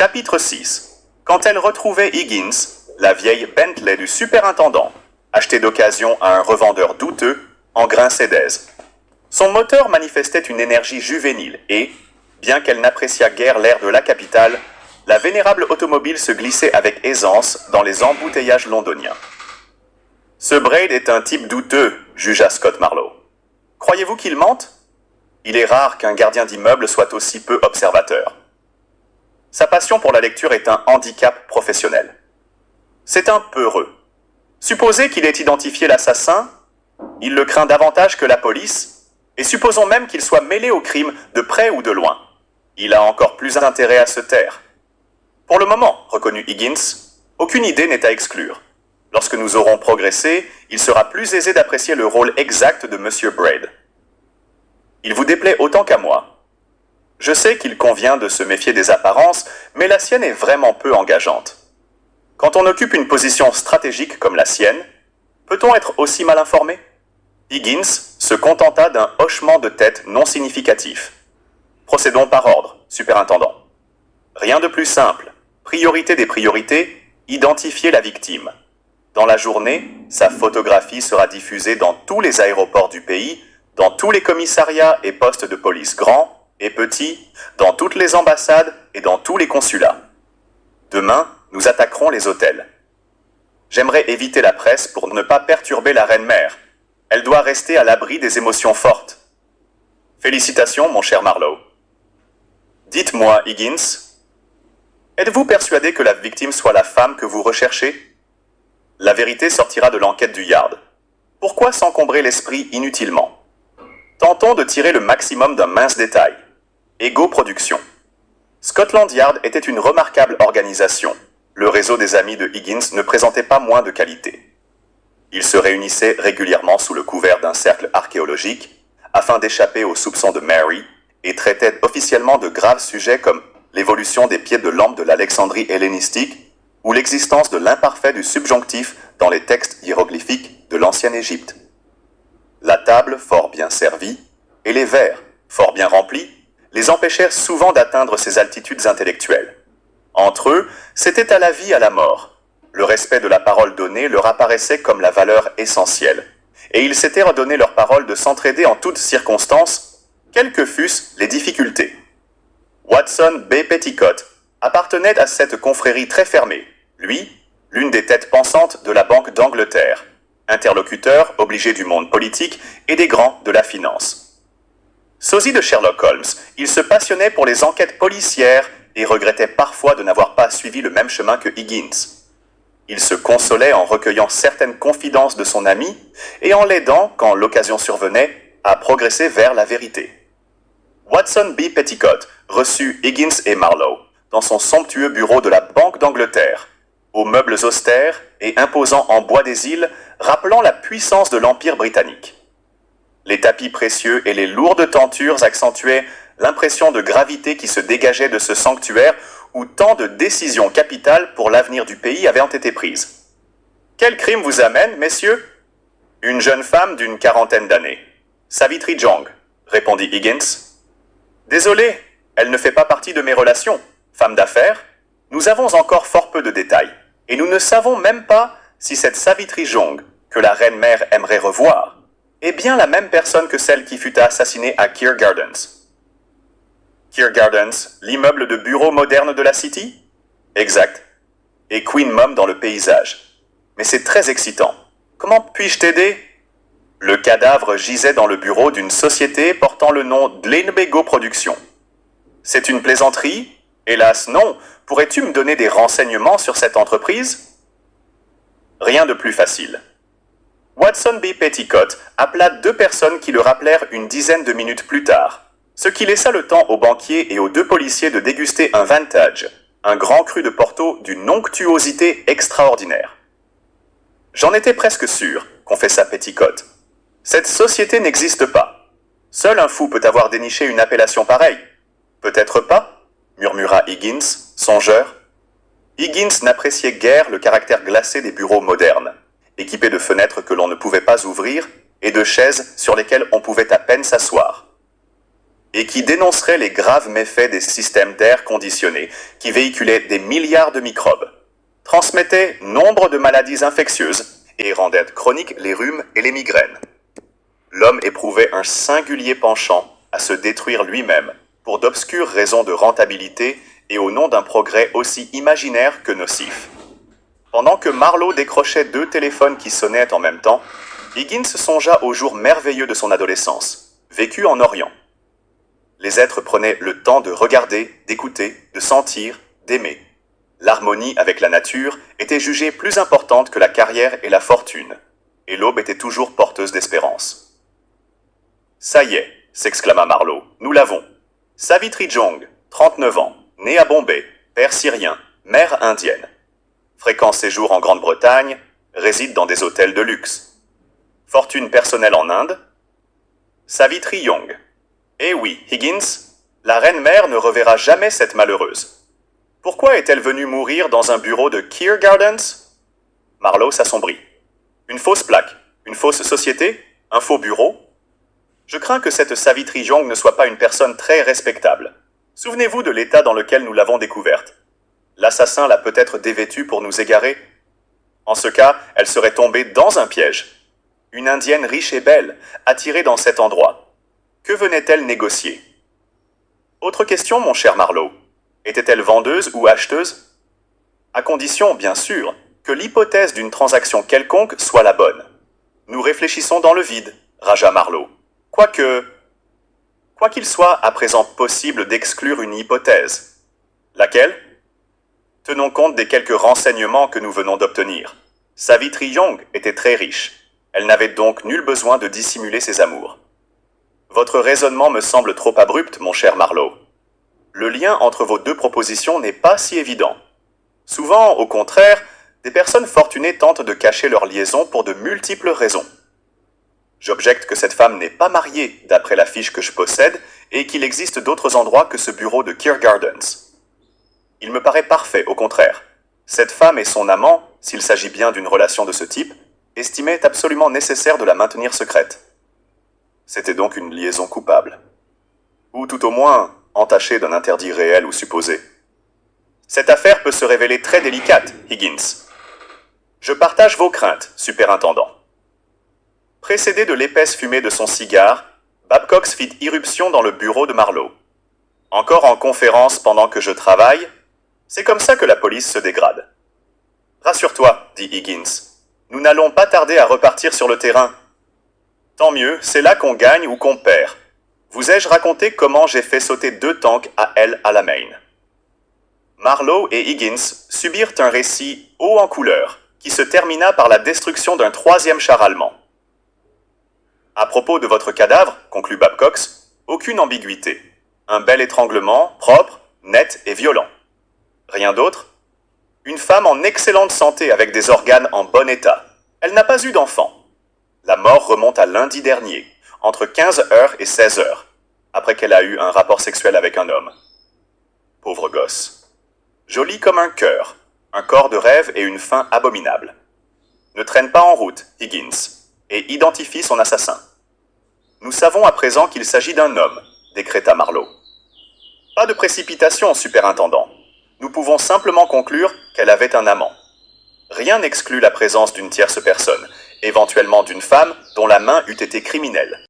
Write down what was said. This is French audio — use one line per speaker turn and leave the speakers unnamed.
Chapitre 6. Quand elle retrouvait Higgins, la vieille Bentley du superintendant, achetée d'occasion à un revendeur douteux, en grinçait d'aise. Son moteur manifestait une énergie juvénile et, bien qu'elle n'appréciât guère l'air de la capitale, la vénérable automobile se glissait avec aisance dans les embouteillages londoniens. « Ce Braid est un type douteux, jugea Scott Marlowe. Croyez-vous qu'il mente? Il est rare qu'un gardien d'immeuble soit aussi peu observateur. Sa passion pour la lecture est un handicap professionnel. C'est un peureux. Supposez qu'il ait identifié l'assassin, il le craint davantage que la police, et supposons même qu'il soit mêlé au crime de près ou de loin. Il a encore plus intérêt à se taire. Pour le moment, reconnut Higgins, aucune idée n'est à exclure. Lorsque nous aurons progressé, il sera plus aisé d'apprécier le rôle exact de M. Braid. Il vous déplaît autant qu'à moi. Je sais qu'il convient de se méfier des apparences, mais la sienne est vraiment peu engageante. Quand on occupe une position stratégique comme la sienne, peut-on être aussi mal informé? Higgins se contenta d'un hochement de tête non significatif. Procédons par ordre, superintendant. Rien de plus simple. Priorité des priorités, identifier la victime. Dans la journée, sa photographie sera diffusée dans tous les aéroports du pays, dans tous les commissariats et postes de police grands et petits, dans toutes les ambassades et dans tous les consulats. Demain, nous attaquerons les hôtels. J'aimerais éviter la presse pour ne pas perturber la reine-mère. Elle doit rester à l'abri des émotions fortes. Félicitations, mon cher Marlowe. Dites-moi, Higgins, êtes-vous persuadé que la victime soit la femme que vous recherchez? La vérité sortira de l'enquête du Yard. Pourquoi s'encombrer l'esprit inutilement? Tentons de tirer le maximum d'un mince détail. Ego Production. Scotland Yard était une remarquable organisation. Le réseau des amis de Higgins ne présentait pas moins de qualité. Ils se réunissaient régulièrement sous le couvert d'un cercle archéologique afin d'échapper aux soupçons de Mary et traitaient officiellement de graves sujets comme l'évolution des pieds de lampe de l'Alexandrie hellénistique ou l'existence de l'imparfait du subjonctif dans les textes hiéroglyphiques de l'ancienne Égypte. La table, fort bien servie, et les verres, fort bien remplis, les empêchèrent souvent d'atteindre ces altitudes intellectuelles. Entre eux, c'était à la vie, à la mort. Le respect de la parole donnée leur apparaissait comme la valeur essentielle, et ils s'étaient redonné leur parole de s'entraider en toutes circonstances, quelles que fussent les difficultés. Watson B. Petticott appartenait à cette confrérie très fermée, lui, l'une des têtes pensantes de la Banque d'Angleterre, interlocuteur obligé du monde politique et des grands de la finance. Sosie de Sherlock Holmes, il se passionnait pour les enquêtes policières et regrettait parfois de n'avoir pas suivi le même chemin que Higgins. Il se consolait en recueillant certaines confidences de son ami et en l'aidant, quand l'occasion survenait, à progresser vers la vérité. Watson B. Petticott reçut Higgins et Marlowe dans son somptueux bureau de la Banque d'Angleterre, aux meubles austères et imposants en bois des îles, rappelant la puissance de l'Empire britannique. Les tapis précieux et les lourdes tentures accentuaient l'impression de gravité qui se dégageait de ce sanctuaire où tant de décisions capitales pour l'avenir du pays avaient été prises. « Quel crime vous amène, messieurs ?»« Une jeune femme d'une quarantaine d'années. Savitri Jong, » répondit Higgins. « Désolé, elle ne fait pas partie de mes relations. Femme d'affaires, nous avons encore fort peu de détails, et nous ne savons même pas si cette Savitri Jong, que la reine-mère aimerait revoir, est bien la même personne que celle qui fut assassinée à Keir Gardens. Keir Gardens, l'immeuble de bureau moderne de la City? Exact. Et Queen Mum dans le paysage. Mais c'est très excitant. Comment puis-je t'aider? Le cadavre gisait dans le bureau d'une société portant le nom d'Leinbego Productions. C'est une plaisanterie? Hélas, non. Pourrais-tu me donner des renseignements sur cette entreprise? Rien de plus facile. Watson B. Petticott appela 2 personnes qui le rappelèrent une dizaine de minutes plus tard, ce qui laissa le temps aux banquiers et aux 2 policiers de déguster un Vantage, un grand cru de Porto d'une onctuosité extraordinaire. « J'en étais presque sûr, » confessa Petticott. « Cette société n'existe pas. Seul un fou peut avoir déniché une appellation pareille. »« Peut-être pas, » murmura Higgins, songeur. Higgins n'appréciait guère le caractère glacé des bureaux modernes, équipés de fenêtres que l'on ne pouvait pas ouvrir et de chaises sur lesquelles on pouvait à peine s'asseoir. et qui dénoncerait les graves méfaits des systèmes d'air conditionné qui véhiculaient des milliards de microbes, transmettaient nombre de maladies infectieuses et rendaient chroniques les rhumes et les migraines. L'homme éprouvait un singulier penchant à se détruire lui-même pour d'obscures raisons de rentabilité et au nom d'un progrès aussi imaginaire que nocif. Pendant que Marlowe décrochait 2 téléphones qui sonnaient en même temps, Higgins songea aux jours merveilleux de son adolescence, vécus en Orient. Les êtres prenaient le temps de regarder, d'écouter, de sentir, d'aimer. L'harmonie avec la nature était jugée plus importante que la carrière et la fortune, et l'aube était toujours porteuse d'espérance. « Ça y est !» s'exclama Marlowe. « Nous l'avons. Savitri Jong, 39 ans, né à Bombay, père syrien, mère indienne. Fréquent séjour en Grande-Bretagne, réside dans des hôtels de luxe. Fortune personnelle en Inde. Savitri Young. Eh oui, Higgins, la reine-mère ne reverra jamais cette malheureuse. Pourquoi est-elle venue mourir dans un bureau de Keir Gardens? Marlowe s'assombrit. Une fausse plaque, une fausse société, un faux bureau? Je crains que cette Savitri Young ne soit pas une personne très respectable. Souvenez-vous de l'état dans lequel nous l'avons découverte. L'assassin l'a peut-être dévêtue pour nous égarer. En ce cas, elle serait tombée dans un piège. Une indienne riche et belle, attirée dans cet endroit. Que venait-elle négocier? Autre question, mon cher Marlowe. Était-elle vendeuse ou acheteuse? À condition, bien sûr, que l'hypothèse d'une transaction quelconque soit la bonne. Nous réfléchissons dans le vide, ragea Marlowe. Quoi qu'il soit à présent possible d'exclure une hypothèse. Laquelle? Tenons compte des quelques renseignements que nous venons d'obtenir. Savitri Young était très riche. Elle n'avait donc nul besoin de dissimuler ses amours. Votre raisonnement me semble trop abrupt, mon cher Marlowe. Le lien entre vos 2 propositions n'est pas si évident. Souvent, au contraire, des personnes fortunées tentent de cacher leur liaison pour de multiples raisons. J'objecte que cette femme n'est pas mariée, d'après la fiche que je possède, et qu'il existe d'autres endroits que ce bureau de Keir Gardens. Il me paraît parfait, au contraire. Cette femme et son amant, s'il s'agit bien d'une relation de ce type, estimaient absolument nécessaire de la maintenir secrète. C'était donc une liaison coupable. Ou tout au moins, entachée d'un interdit réel ou supposé. Cette affaire peut se révéler très délicate, Higgins. Je partage vos craintes, superintendant. Précédé de l'épaisse fumée de son cigare, Babcock fit irruption dans le bureau de Marlowe. Encore en conférence pendant que je travaille? C'est comme ça que la police se dégrade. Rassure-toi, dit Higgins. Nous n'allons pas tarder à repartir sur le terrain. Tant mieux, c'est là qu'on gagne ou qu'on perd. Vous ai-je raconté comment j'ai fait sauter 2 tanks à El Alamein? Marlowe et Higgins subirent un récit haut en couleur, qui se termina par la destruction d'un 3e char allemand. À propos de votre cadavre, conclut Babcock, aucune ambiguïté. Un bel étranglement, propre, net et violent. Rien d'autre? Une femme en excellente santé avec des organes en bon état. Elle n'a pas eu d'enfant. La mort remonte à lundi dernier, entre 15h et 16h, après qu'elle a eu un rapport sexuel avec un homme. Pauvre gosse. Joli comme un cœur, un corps de rêve et une faim abominable. Ne traîne pas en route, Higgins, et identifie son assassin. Nous savons à présent qu'il s'agit d'un homme, décréta Marlowe. Pas de précipitation, superintendant. Nous pouvons simplement conclure qu'elle avait un amant. Rien n'exclut la présence d'une tierce personne, éventuellement d'une femme dont la main eût été criminelle.